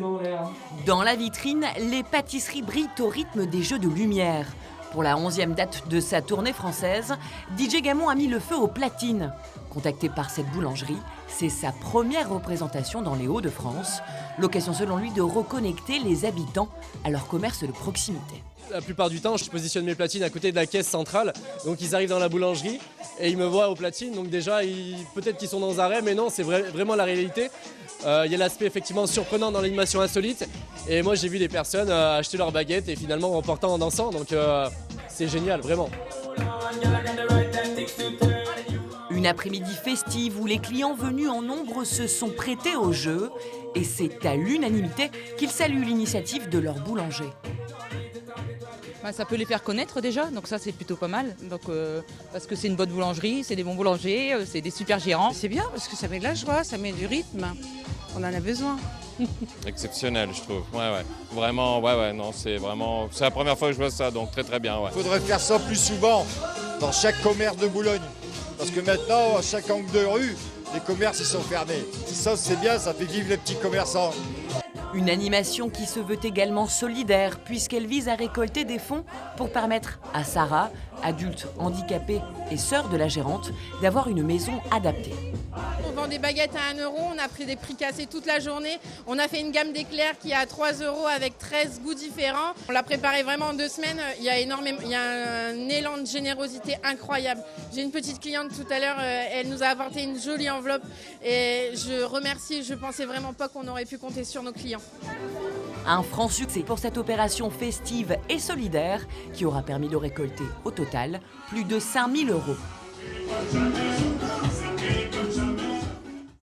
mains en l'air. Dans la vitrine, les pâtisseries brillent au rythme des jeux de lumière. Pour la 11e date de sa tournée française, DJ Gamon a mis le feu aux platines. Contacté par cette boulangerie, c'est sa première représentation dans les Hauts-de-France. L'occasion selon lui de reconnecter les habitants à leur commerce de proximité. La plupart du temps, je positionne mes platines à côté de la caisse centrale. Donc ils arrivent dans la boulangerie et ils me voient aux platines. Donc déjà, peut-être qu'ils sont dans un rêve, mais non, c'est vraiment la réalité. Il y a l'aspect effectivement surprenant dans l'animation insolite. Et moi, j'ai vu des personnes acheter leurs baguettes et finalement remportant en dansant. Donc c'est génial, vraiment. Une après-midi festive où les clients venus en nombre se sont prêtés au jeu. Et c'est à l'unanimité qu'ils saluent l'initiative de leur boulanger. Ça peut les faire connaître déjà, donc ça c'est plutôt pas mal. Donc, parce que c'est une bonne boulangerie, c'est des bons boulangers, c'est des super gérants. C'est bien parce que ça met de la joie, ça met du rythme. On en a besoin. Exceptionnel, je trouve. Ouais. Vraiment, non, c'est la première fois que je vois ça, donc très très bien. Ouais. Il faudrait faire ça plus souvent dans chaque commerce de Boulogne. Parce que maintenant, à chaque angle de rue, les commerces ils sont fermés. Ça c'est bien, ça fait vivre les petits commerçants. Une animation qui se veut également solidaire puisqu'elle vise à récolter des fonds pour permettre à Sarah, adulte handicapée et sœur de la gérante, d'avoir une maison adaptée. On vend des baguettes à 1 €, on a pris des prix cassés toute la journée. On a fait une gamme d'éclairs qui est à 3 € avec 13 goûts différents. On l'a préparé vraiment en 2 semaines. Il y a un élan de générosité incroyable. J'ai une petite cliente tout à l'heure, elle nous a apporté une jolie enveloppe et je remercie, je pensais vraiment pas qu'on aurait pu compter sur nos clients. Un franc succès pour cette opération festive et solidaire qui aura permis de récolter au total plus de 5 000 €.